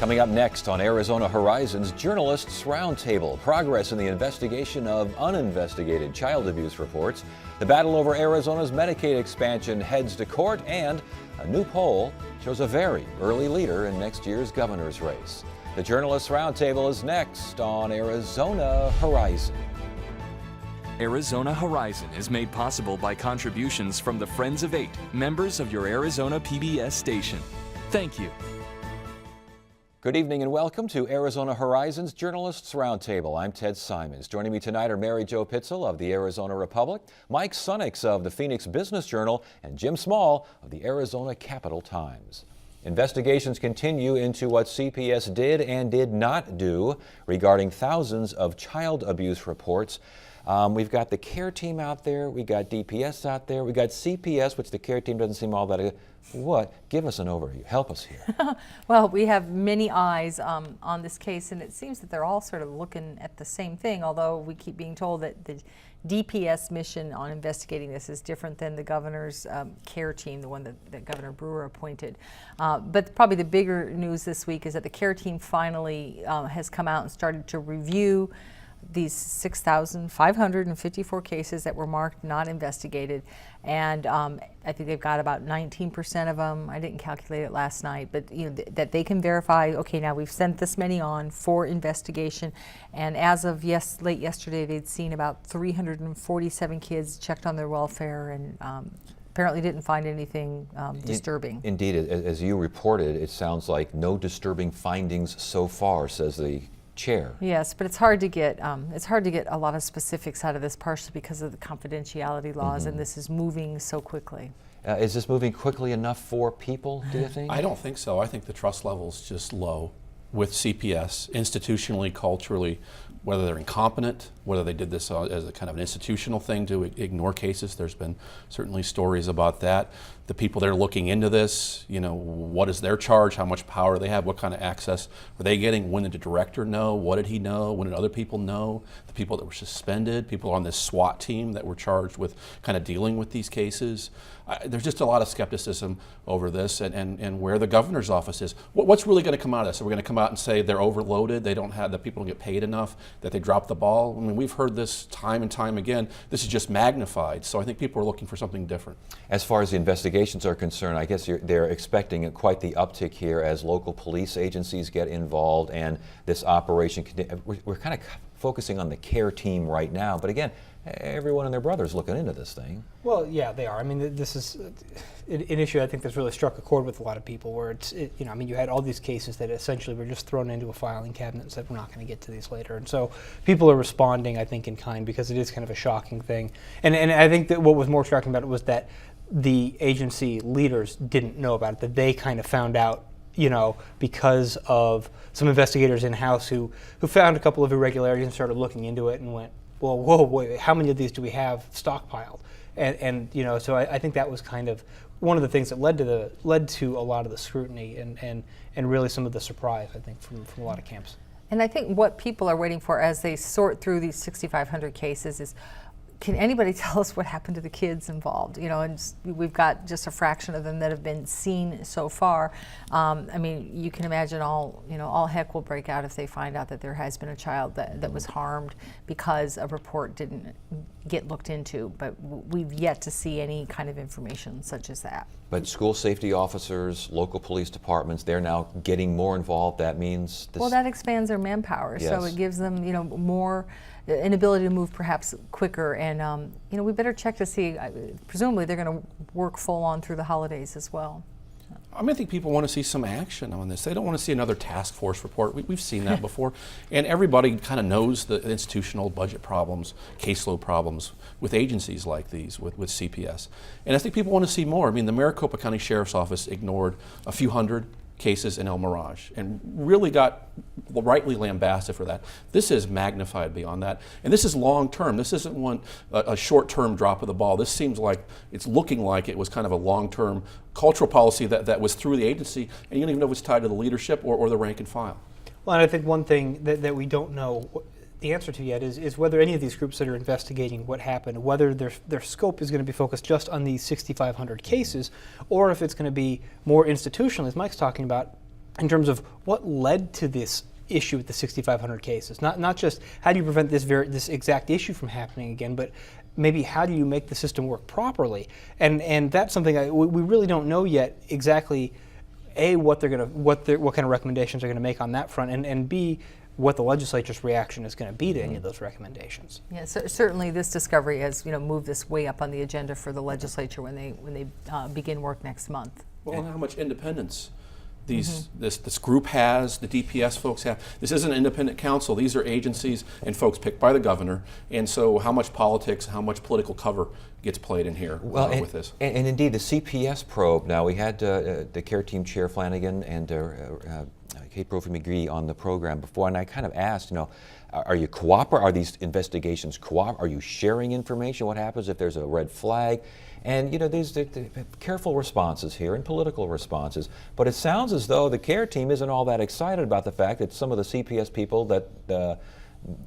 Coming up next on Arizona Horizons Journalists Roundtable, progress in the investigation of uninvestigated child abuse reports, the battle over Arizona's Medicaid expansion heads to court, and a new poll shows a very early leader in next year's governor's race. The Journalists Roundtable is next on Arizona Horizon. Arizona Horizon is made possible by contributions from the Friends of Eight, members of your Arizona PBS station. Thank you. Good evening and welcome to Arizona Horizons Journalists Roundtable. I'm Ted Simons. Joining me tonight are Mary Jo Pitzel of the Arizona Republic, Mike Sunnix of the Phoenix Business Journal, and Jim Small of the Arizona Capital Times. Investigations continue into what CPS did and did not do regarding thousands of child abuse reports. We've got the CARE team out there, we got DPS out there, we got CPS, which the CARE team doesn't seem all that good. What? Give us an overview. Help us here. Well, we have many eyes on this case, and it seems that they're all sort of looking at the same thing, although we keep being told that the DPS mission on investigating this is different than the governor's CARE team, the one that Governor Brewer appointed. But probably the bigger news this week is that the CARE team finally has come out and started to review these 6,554 cases that were marked not investigated, and I think they've got about 19% of them. I didn't calculate it last night, but you know that they can verify. Okay, now we've sent this many on for investigation, and as of late yesterday, they'd seen about 347 kids, checked on their welfare, and apparently didn't find anything disturbing. Indeed, as you reported, it sounds like no disturbing findings so far, says the chair. Yes, but it's hard to get a lot of specifics out of this, partially because of the confidentiality laws, and this is moving so quickly. Is this moving quickly enough for people, do you think? I don't think so. I think the trust level is just low with CPS, institutionally, culturally, whether they're incompetent, whether they did this as a kind of an institutional thing to ignore cases. There's been certainly stories about that. The people that are looking into this, you know, what is their charge? How much power they have? What kind of access are they getting? When did the director know? What did he know? When did other people know? The people that were suspended, people on this SWAT team that were charged with kind of dealing with these cases. There's just a lot of skepticism over this, and where the governor's office is. What's really going to come out of this? Are we going to come out and say they're overloaded, they don't have, that people don't get paid enough, that they dropped the ball? I mean, we've heard this time and time again. This is just magnified, so I think people are looking for something different. As far as the investigations are concerned, I guess they're expecting quite the uptick here as local police agencies get involved, and this operation, we're kind of focusing on the CARE team right now, but again, everyone and their brother's looking into this thing. Well, yeah, they are. I mean, this is an issue I think that's really struck a chord with a lot of people, where you know, I mean, you had all these cases that essentially were just thrown into a filing cabinet and said, we're not going to get to these later. And so people are responding, I think, in kind, because it is kind of a shocking thing. And I think that what was more shocking about it was that the agency leaders didn't know about it, that they kind of found out, you know, because of some investigators in-house who found a couple of irregularities and started looking into it and went, well, whoa, wait, how many of these do we have stockpiled? And you know, so I think that was kind of one of the things that led to a lot of the scrutiny and really some of the surprise, I think, from a lot of camps. And I think what people are waiting for as they sort through these 6,500 cases is, can anybody tell us what happened to the kids involved? You know, and we've got just a fraction of them that have been seen so far. I mean, you can imagine all heck will break out if they find out that there has been a child that was harmed because a report didn't get looked into. But we've yet to see any kind of information such as that. But school safety officers, local police departments, they're now getting more involved. That means this. Well, that expands their manpower, yes. So it gives them, you know, more an ability to move perhaps quicker. And you know, we better check to see. Presumably, they're going to work full on through the holidays as well. I mean, I think people want to see some action on this. They don't want to see another task force report. We've seen that before. And everybody kind of knows the institutional budget problems, caseload problems with agencies like these, with CPS. And I think people want to see more. I mean, the Maricopa County Sheriff's Office ignored a few hundred cases in El Mirage and really got rightly lambasted for that. This is magnified beyond that. And this is long term. This isn't a short term drop of the ball. This seems like it's looking like it was kind of a long term cultural policy that was through the agency, and you don't even know if it's tied to the leadership or the rank and file. Well, and I think one thing that we don't know the answer to yet is whether any of these groups that are investigating what happened, whether their scope is going to be focused just on these 6,500 cases, or if it's going to be more institutional, as Mike's talking about, in terms of what led to this issue with the 6,500 cases. Not just how do you prevent this exact issue from happening again, but maybe how do you make the system work properly? And that's something we really don't know yet exactly. A, what kind of recommendations they're going to make on that front, and B, what the legislature's reaction is going to be to any of those recommendations. Yeah, certainly this discovery has moved this way up on the agenda for the legislature when they begin work next month. Well, and how much independence this group has, the DPS folks have. This isn't an independent council. These are agencies and folks picked by the governor. And so how much politics, how much political cover gets played in here with this? And indeed, the CPS probe, now we had the CARE team chair Flanagan and Kate Brophy-McGee on the program before, and I kind of asked, are you are these investigations are you sharing information? What happens if there's a red flag? And there's careful responses here and political responses, but it sounds as though the CARE team isn't all that excited about the fact that some of the CPS people that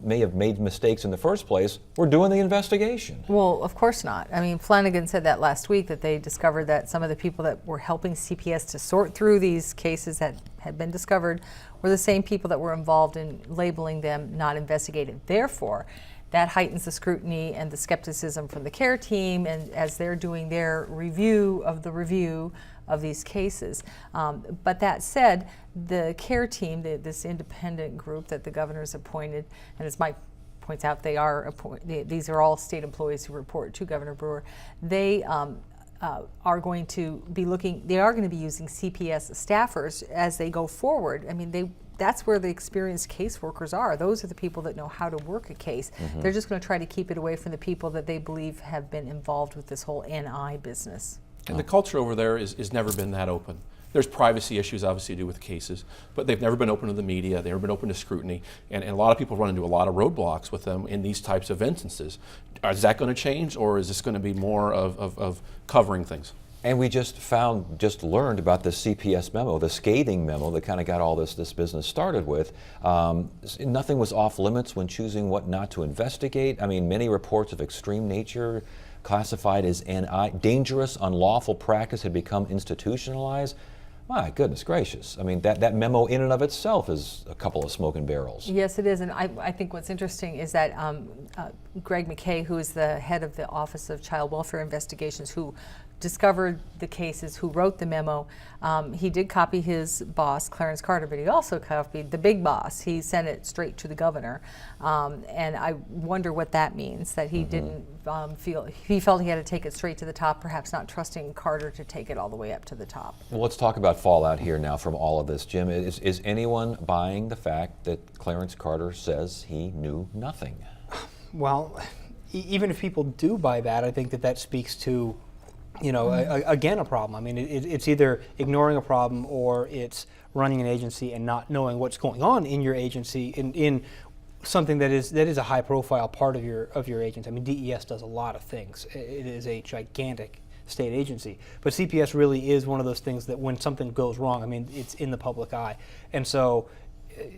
may have made mistakes in the first place were doing the investigation. Well, of course not. I mean, Flanagan said that last week, that they discovered that some of the people that were helping CPS to sort through these cases that had been discovered were the same people that were involved in labeling them not investigated. Therefore, that heightens the scrutiny and the skepticism from the CARE team, and as they're doing their review of these cases. But that said, the CARE team, this independent group that the governor's appointed, and as Mike points out, these are all state employees who report to Governor Brewer. They are going to be using CPS staffers as they go forward. I mean, that's where the experienced caseworkers are. Those are the people that know how to work a case. They're just going to try to keep it away from the people that they believe have been involved with this whole NI business. And the culture over there is never been that open. There's privacy issues obviously to do with cases, but they've never been open to the media, they've never been open to scrutiny, and a lot of people run into a lot of roadblocks with them in these types of instances. Is that going to change, or is this going to be more of covering things? And we just learned about the CPS memo, the scathing memo that kind of got all this business started with. Nothing was off limits when choosing what not to investigate. I mean, many reports of extreme nature classified as dangerous, unlawful practice had become institutionalized. My goodness gracious. I mean, that memo in and of itself is a couple of smoking barrels. Yes, it is. And I think what's interesting is that Greg McKay, who is the head of the Office of Child Welfare Investigations, who discovered the cases, who wrote the memo, he did copy his boss, Clarence Carter, but he also copied the big boss. He sent it straight to the governor. And I wonder what that means, that he didn't he felt he had to take it straight to the top, perhaps not trusting Carter to take it all the way up to the top. Well, let's talk about fallout here now from all of this. Jim, is anyone buying the fact that Clarence Carter says he knew nothing? Well, even if people do buy that, I think that speaks to again, a problem. I mean, it's either ignoring a problem or it's running an agency and not knowing what's going on in your agency in something that is a high-profile part of your agency. I mean, DES does a lot of things. It is a gigantic state agency, but CPS really is one of those things that when something goes wrong, I mean, it's in the public eye, and so.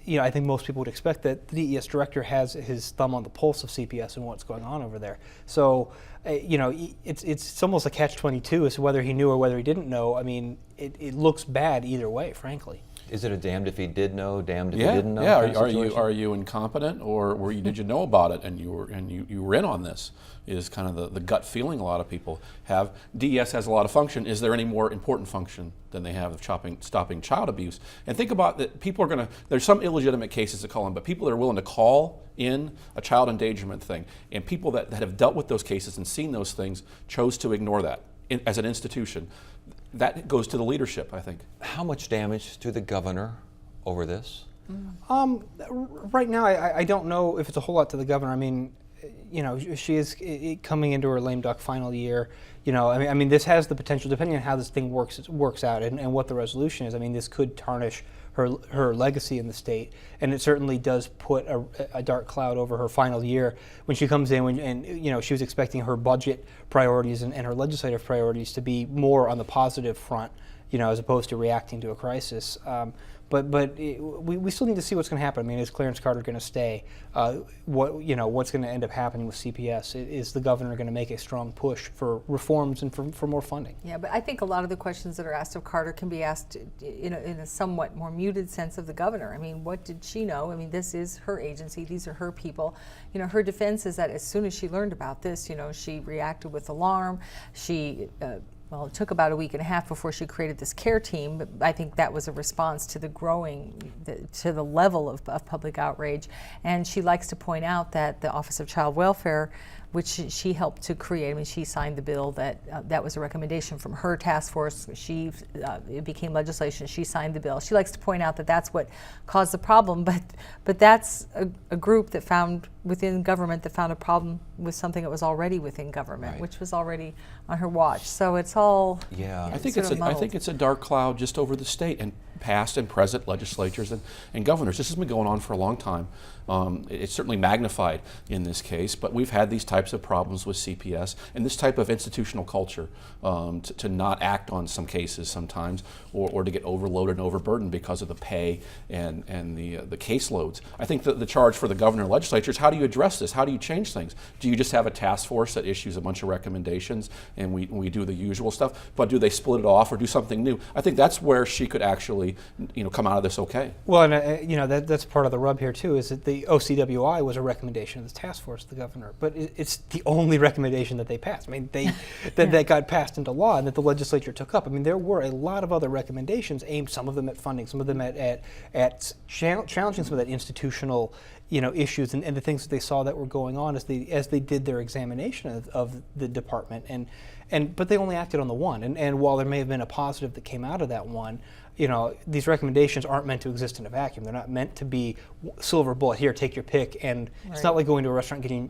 I think most people would expect that the DES director has his thumb on the pulse of CPS and what's going on over there. So, it's almost a catch-22 as to whether he knew or whether he didn't know. I mean, it looks bad either way, frankly. Is it a damned if he did know, damned if he didn't know? Yeah. Are you incompetent, or did you know about it and you were in on this? Is kind of the gut feeling a lot of people have. DES has a lot of function. Is there any more important function than they have of stopping child abuse? And think about that. People are going to. There's some illegitimate cases to call in, but people that are willing to call in a child endangerment thing, and people that have dealt with those cases and seen those things chose to ignore that as an institution. That goes to the leadership, I think. How much damage to the governor over this? Right now, I don't know if it's a whole lot to the governor. I mean, she is coming into her lame duck final year. I mean, this has the potential, depending on how this thing works out and what the resolution is. I mean, this could tarnish her legacy in the state, and it certainly does put a dark cloud over her final year when she comes in. And she was expecting her budget priorities and her legislative priorities to be more on the positive front, as opposed to reacting to a crisis. we still need to see what's going to happen. I mean, is Clarence Carter going to stay? What's going to end up happening with CPS? Is the governor going to make a strong push for reforms and for more funding? Yeah, but I think a lot of the questions that are asked of Carter can be asked in a somewhat more muted sense of the governor. I mean, what did she know? I mean, this is her agency. These are her people. You know, her defense is that as soon as she learned about this, you know, she reacted with alarm. She well, it took about a week and a half before she created this care team, but I think that was a response to to the level of public outrage. And she likes to point out that the Office of Child Welfare, which she helped to create, I mean, she signed the bill that was a recommendation from her task force. It became legislation. She signed the bill. She likes to point out that that's what caused the problem, but that's a group that found within government that found a problem with something that was already within government, right, which was already on her watch. So it's all yeah. I think it's a dark cloud just over the state and past and present legislatures and governors. This has been going on for a long time. It's certainly magnified in this case, but we've had these types of problems with CPS and this type of institutional culture to not act on some cases sometimes, or to get overloaded and overburdened because of the pay and the caseloads. I think the charge for the governor and legislature is, how do you address this? How do you change things? Do you just have a task force that issues a bunch of recommendations and we do the usual stuff, but do they split it off or do something new? I think that's where she could actually, come out of this okay. Well, and that's part of the rub here too, is that the OCWI was a recommendation of the task force of the governor, but it's the only recommendation that they passed. I mean, that got passed into law and that the legislature took up. I mean, there were a lot of other recommendations aimed, some of them at funding, some of them at challenging some of that institutional issues and the things that they saw that were going on as they did their examination of the department, but they only acted on the one, and while there may have been a positive that came out of that one, these recommendations aren't meant to exist in a vacuum. They're not meant to be silver bullet, here, take your pick, and right. It's not like going to a restaurant getting,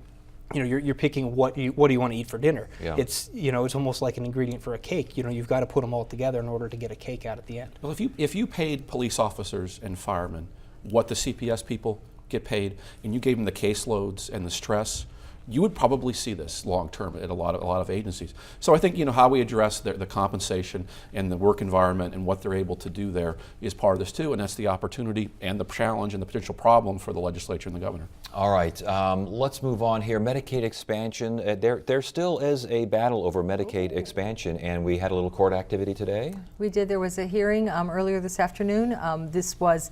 you're picking what do you want to eat for dinner. Yeah. It's it's almost like an ingredient for a cake. You've got to put them all together in order to get a cake out at the end. Well, if you paid police officers and firemen what the CPS people get paid, and you gave them the caseloads and the stress, you would probably see this long term at a lot of agencies. So I think how we address the compensation and the work environment and what they're able to do there is part of this too, and that's the opportunity and the challenge and the potential problem for the legislature and the governor. All right, let's move on here. Medicaid expansion. There still is a battle over Medicaid expansion, and we had a little court activity today. We did. There was a hearing earlier this afternoon. This was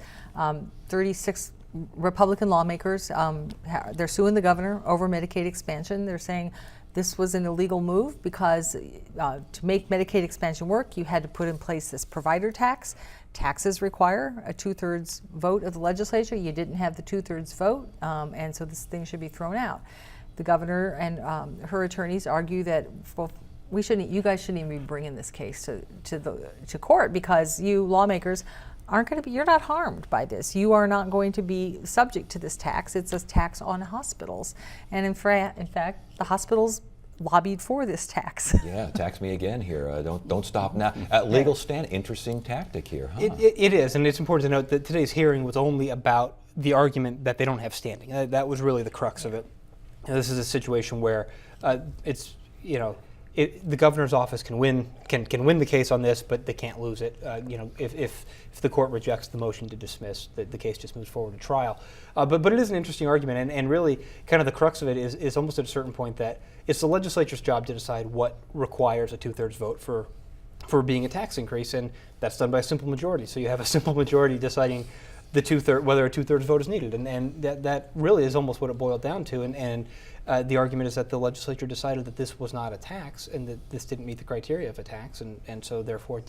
36 Republican lawmakers. They're suing the governor over Medicaid expansion. They're saying this was an illegal move because to make Medicaid expansion work, you had to put in place this provider tax. Taxes require a 2/3 vote of the legislature. You didn't have the 2/3 vote, and so this thing should be thrown out. The governor and her attorneys argue that, well, you guys shouldn't even be bringing this case to court because you lawmakers you're not harmed by this. You are not going to be subject to this tax. It's a tax on hospitals. And in fact, the hospitals lobbied for this tax. Yeah, tax me again here. Don't stop now. Legal stand, interesting tactic here, huh? It is, and it's important to note that today's hearing was only about the argument that they don't have standing. That was really the crux of it. This is a situation where the governor's office can win the case on this, but they can't lose it. If the court rejects the motion to dismiss, the case just moves forward to trial. But it is an interesting argument, and really kind of the crux of it is almost at a certain point that it's the legislature's job to decide what requires a 2/3 vote for being a tax increase, and that's done by a simple majority. So you have a simple majority deciding whether a 2/3 vote is needed, and that really is almost what it boiled down to. And the argument is that the legislature decided that this was not a tax and that this didn't meet the criteria of a tax, and so therefore it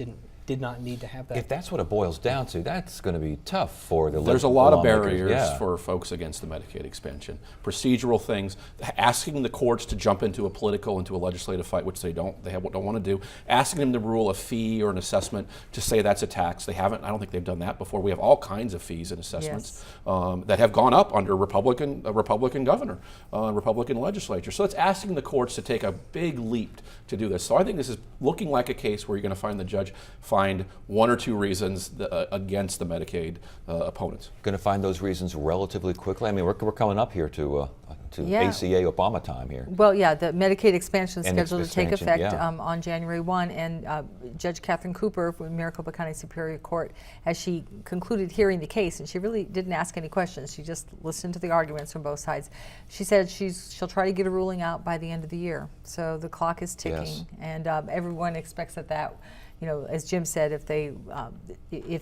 did not need to have that. If that's what it boils down to, that's going to be tough for the There's a lot of lawmakers. barriers Yeah. for folks against the Medicaid expansion. Procedural things, asking the courts to jump into a legislative fight, which they don't want to do. Asking them to rule a fee or an assessment to say that's a tax. They haven't. I don't think they've done that before. We have all kinds of fees and assessments that have gone up under a Republican governor, Republican legislature. So it's asking the courts to take a big leap to do this. So I think this is looking like a case where you're going to find the judge find one or two reasons against the Medicaid opponents. Going to find those reasons relatively quickly. I mean, we're coming up here to to Yeah. ACA Obama time here. Well, yeah, the Medicaid expansion is And scheduled to take expansion, effect yeah. on January 1, and Judge Catherine Cooper from Maricopa County Superior Court, as she concluded hearing the case, and she really didn't ask any questions, she just listened to the arguments from both sides. She said she'll try to get a ruling out by the end of the year. So the clock is ticking, Yes. and everyone expects that, you know, as Jim said, if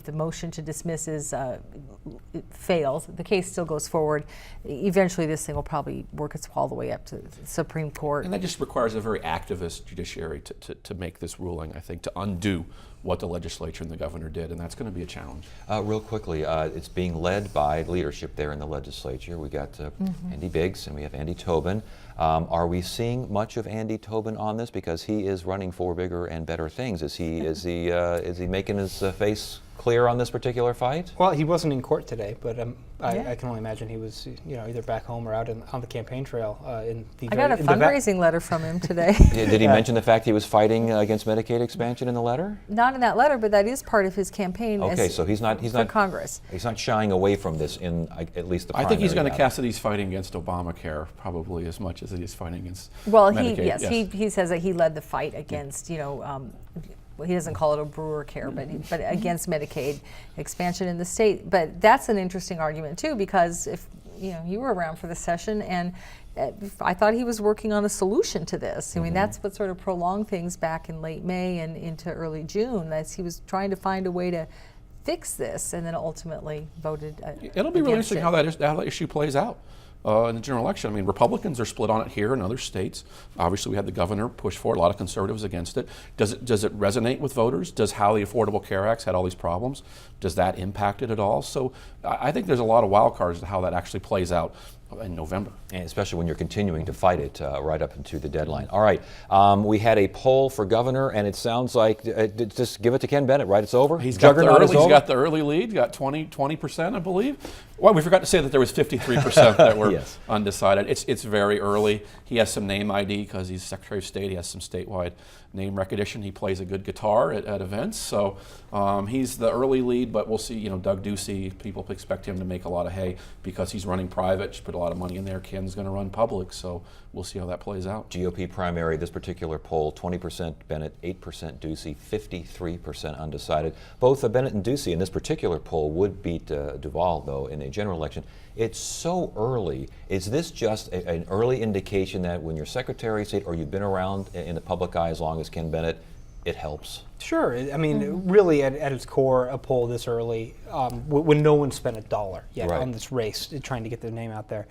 the motion to dismiss it fails, the case still goes forward. Eventually, this thing will probably work its all the way up to the Supreme Court. And that just requires a very activist judiciary to make this ruling, I think, to undo what the legislature and the governor did, and that's going to be a challenge. Real quickly, it's being led by leadership there in the legislature. We got Andy Biggs and we have Andy Tobin. Are we seeing much of Andy Tobin on this, because he is running for bigger and better things? Is he making his face clear on this particular fight? Well, he wasn't in court today, but Yeah. I can only imagine he was, you know, either back home or out on the campaign trail. I got a fundraising letter from him today. Did he mention the fact he was fighting against Medicaid expansion in the letter? Not in that letter, but that is part of his campaign. Okay, so he's not for Congress. He's not shying away from this in at least the I think he's going to primary cast that he's fighting against Obamacare probably as much as he is fighting against Well, Medicaid. he says that he led the fight against, you know, well, he doesn't call it Obamacare, but against Medicaid expansion in the state. But that's an interesting argument too, because if you know, you were around for the session, and I thought he was working on a solution to this. I mean, that's what sort of prolonged things back in late May and into early June. As he was trying to find a way to fix this, and then ultimately voted. It'll be really against interesting it. how that issue plays out in the general election. I mean, Republicans are split on it here in other states. Obviously, we had the governor push for it, a lot of conservatives against it. Does it resonate with voters? Does how the Affordable Care Act had all these problems, does that impact it at all? So I think there's a lot of wild cards to how that actually plays out in November. And especially when you're continuing to fight it right up into the deadline. All right, we had a poll for governor, and it sounds like, just give it to Ken Bennett, right? It's over? He's Juggernaut is over? got the early lead. He's got 20%, I believe. Well, we forgot to say that there was 53% that were Yes. undecided. It's very early. He has some name ID because he's Secretary of State. He has some statewide name recognition. He plays a good guitar at events. So he's the early lead, but we'll see. You know, Doug Ducey, people expect him to make a lot of hay because he's running private. Just put a lot of money in there. Ken's going to run public. So we'll see how that plays out. GOP primary, this particular poll, 20% Bennett, 8% Ducey, 53% undecided. Both Bennett and Ducey in this particular poll would beat Duval, though, in a general election. It's so early. Is this just an early indication that when you're Secretary of State or you've been around in the public eye as long as Ken Bennett, it helps? Sure. I mean, really, at its core, a poll this early, when no one spent $1 yet Right. on this race, trying to get their name out there.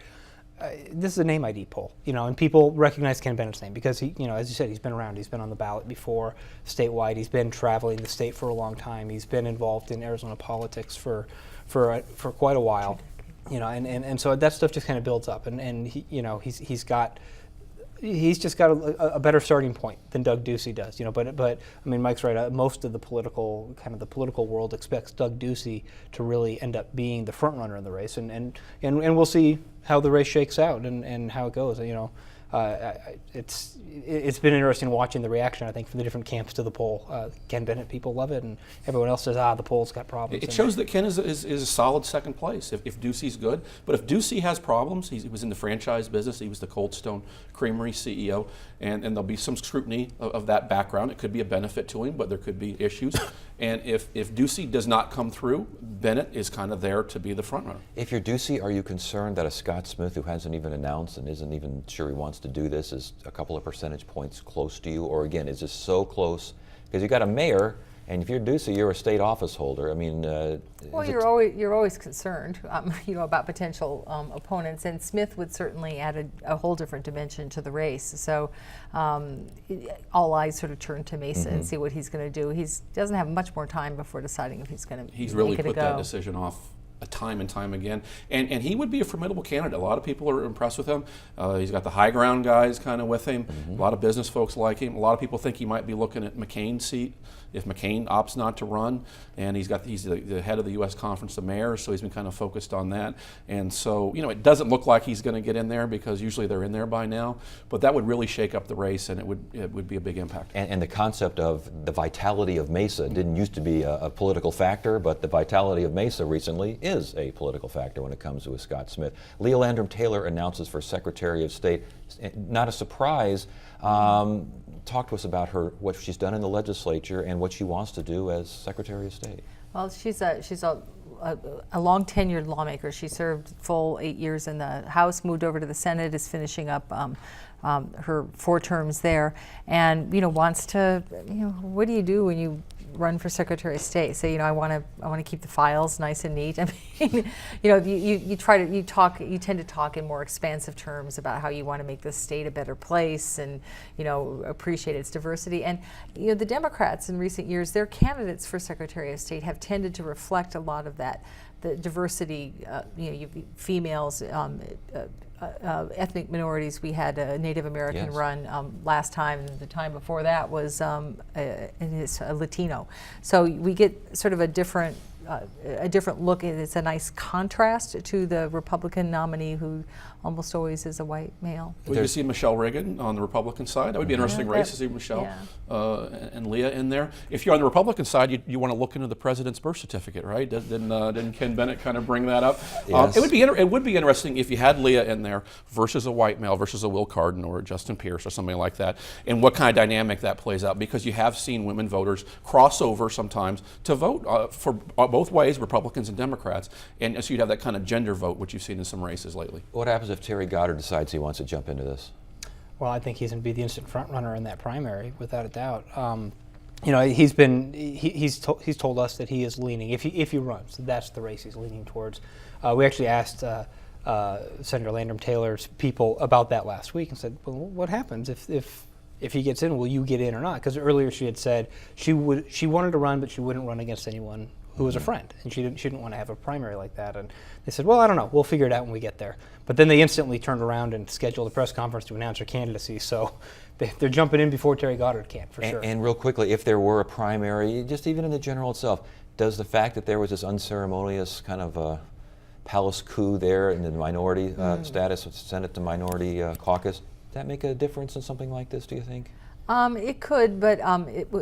This is a name ID poll, you know, and people recognize Ken Bennett's name because he, you know, as you said, he's been around. He's been on the ballot before, statewide. He's been traveling the state for a long time. He's been involved in Arizona politics for quite a while, you know, and so that stuff just kind of builds up, and he, you know, he's just got a better starting point than Doug Ducey does, you know. But I mean, Mike's right. Most of the political world expects Doug Ducey to really end up being the front runner in the race, and we'll see how the race shakes out and how it goes. You know, it's been interesting watching the reaction, I think, from the different camps to the poll. Ken Bennett, people love it, and everyone else says, the poll's got problems. It shows that Ken is a solid second place if Ducey's good. But if Ducey has problems, he was in the franchise business. He was the Cold Stone Creamery CEO, and there'll be some scrutiny of that background. It could be a benefit to him, but there could be issues. And if Ducey does not come through, Bennett is kind of there to be the front runner. If you're Ducey, are you concerned that a Scott Smith who hasn't even announced and isn't even sure he wants to do this is a couple of percentage points close to you? Or again, is this so close? Because you got a mayor, and if you're Ducey, you're a state office holder. I mean, well, you're always concerned, you know, about potential opponents, and Smith would certainly add a whole different dimension to the race. So all eyes sort of turn to Mesa and see what he's going to do. He doesn't have much more time before deciding if he's going to. He's really put that decision off time and time again, and he would be a formidable candidate. A lot of people are impressed with him. He's got the high ground guys kind of with him. A lot of business folks like him. A lot of people think he might be looking at McCain's seat if McCain opts not to run, and he's the head of the U.S. Conference of Mayors, so he's been kind of focused on that. And so, it doesn't look like he's going to get in there because usually they're in there by now. But that would really shake up the race, and it would be a big impact. And the concept of the vitality of Mesa didn't used to be a political factor, but the vitality of Mesa recently is a political factor when it comes to a Scott Smith. Leah Landrum Taylor announces for Secretary of State. Not a surprise. Talk to us about what she's done in the legislature and what she wants to do as Secretary of State. Well, she's a long tenured lawmaker. She served full 8 years in the House, moved over to the Senate, is finishing up her 4 terms there, and wants to. What do you do when you run for Secretary of State? Say, I want to keep the files nice and neat. I mean, you tend to talk in more expansive terms about how you want to make the state a better place and appreciate its diversity. And the Democrats in recent years, their candidates for Secretary of State have tended to reflect a lot of that, the diversity. Females. Ethnic minorities. We had a Native American run last time, and the time before that was a Latino. So we get sort of a different look. It's a nice contrast to the Republican nominee, who almost always is a white male. Would you see Michelle Reagan on the Republican side? That would be an interesting race to see Michelle and Leah in there. If you're on the Republican side, you want to look into the president's birth certificate, right? Didn't Ken Bennett kind of bring that up? Yes. It would be interesting if you had Leah in there versus a white male versus a Will Cardin or a Justin Pierce or something like that, and what kind of dynamic that plays out, because you have seen women voters cross over sometimes to vote for both ways, Republicans and Democrats, and so you'd have that kind of gender vote, which you've seen in some races lately. What happens if Terry Goddard decides he wants to jump into this? Well, I think he's going to be the instant front runner in that primary, without a doubt. He's told us that he is leaning, if he runs, that's the race he's leaning towards. We actually asked Senator Landrum Taylor's people about that last week and said, well, what happens if he gets in? Will you get in or not? Because earlier she had said she wanted to run, but she wouldn't run against anyone who was a friend, and she didn't want to have a primary like that. And they said, well, I don't know, we'll figure it out when we get there. But then they instantly turned around and scheduled a press conference to announce her candidacy. So they're jumping in before Terry Goddard can, for sure. And real quickly, if there were a primary, just even in the general itself, does the fact that there was this unceremonious kind of palace coup there in the minority status, Senate to minority caucus, that make a difference in something like this, do you think? It could, but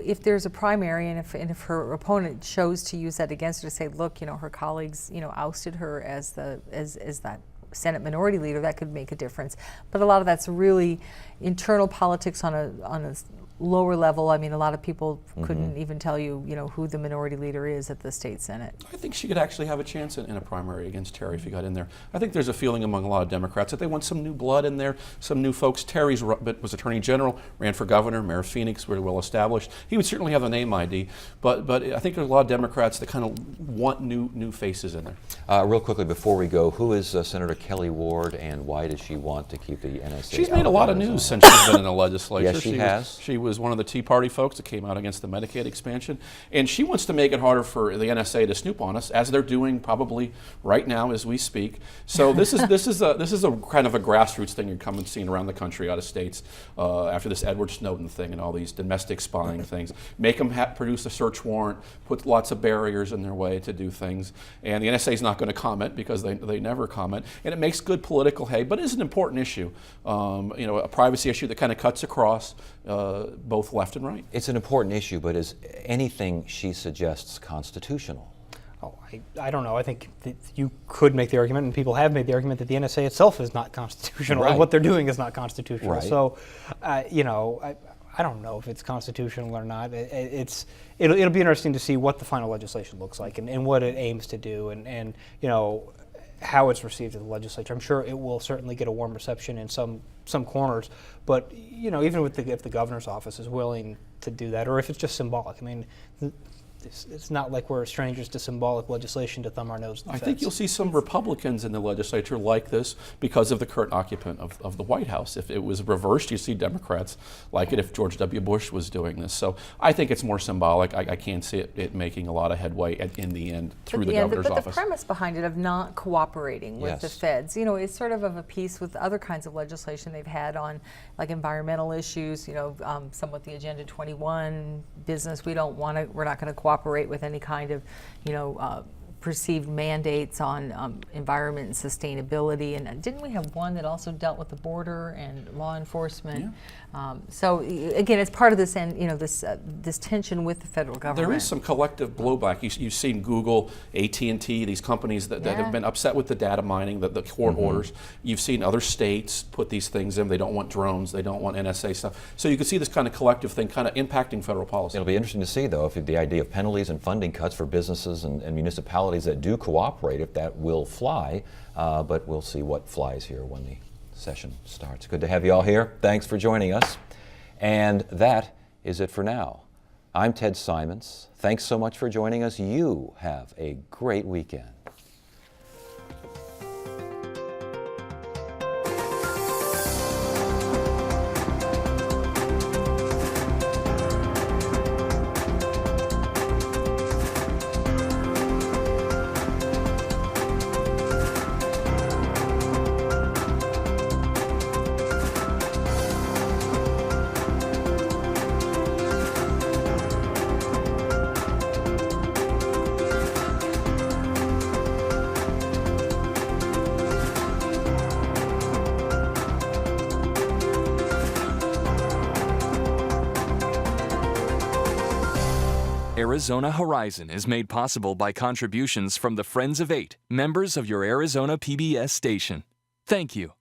if there's a primary, and if her opponent chose to use that against her to say, look, her colleagues, ousted her as that Senate minority leader, that could make a difference. But a lot of that's really internal politics on a lower level. I mean, a lot of people couldn't even tell you, who the minority leader is at the state Senate. I think she could actually have a chance in a primary against Terry if he got in there. I think there's a feeling among a lot of Democrats that they want some new blood in there, some new folks. Terry was Attorney General, ran for governor, Mayor of Phoenix, very well established. He would certainly have a name ID, but I think there's a lot of Democrats that kind of want new faces in there. Real quickly before we go, who is Senator Kelly Ward, and why does she want to keep the NSA? She's made a lot of news since she's been in the legislature. Yes, she has. She was one of the Tea Party folks that came out against the Medicaid expansion, and she wants to make it harder for the NSA to snoop on us, as they're doing probably right now as we speak. So this is a kind of a grassroots thing you're coming seeing around the country, out of states, after this Edward Snowden thing and all these domestic spying things. Make them produce a search warrant, put lots of barriers in their way to do things, and the NSA is not going to comment because they never comment, and it makes good political hay, but it is an important issue, a privacy issue that kind of cuts across both left and right. It's an important issue, but is anything she suggests constitutional? Oh, I don't know. I think that you could make the argument, and people have made the argument, that the NSA itself is not constitutional, and what they're doing is not constitutional. Right. So, I don't know if it's constitutional or not. It'll be interesting to see what the final legislation looks like and what it aims to do, and how it's received in the legislature. I'm sure it will certainly get a warm reception in some corners, but even if the governor's office is willing to do that, or if it's just symbolic. I mean, it's not like we're strangers to symbolic legislation to thumb our nose at the I feds. think you'll see some Republicans in the legislature like this because of the current occupant of the White House. If it was reversed, you see Democrats like it if George W. Bush was doing this. So I think it's more symbolic. I can't see it making a lot of headway in the end through the governor's but office. the premise behind it of not cooperating with the Yes. feds, you know, is sort of a piece with other kinds of legislation they've had on, like environmental issues. You know, somewhat the Agenda 21 business. We're not going to cooperate with any kind of, you know, perceived mandates on environment and sustainability. And didn't we have one that also dealt with the border and law enforcement? So again, it's part of this, and you know, this tension with the federal government. There is some collective blowback. You've seen Google, AT&T, these companies that have been upset with the data mining, the court orders. You've seen other states put these things in. They don't want drones. They don't want NSA stuff. So you can see this kind of collective thing kind of impacting federal policy. It'll be interesting to see, though, if the idea of penalties and funding cuts for businesses and municipalities that do cooperate, if that will fly. But we'll see what flies here when the session starts. Good to have you all here. Thanks for joining us. And that is it for now. I'm Ted Simons. Thanks so much for joining us. You have a great weekend. Arizona Horizon is made possible by contributions from the Friends of 8, members of your Arizona PBS station. Thank you.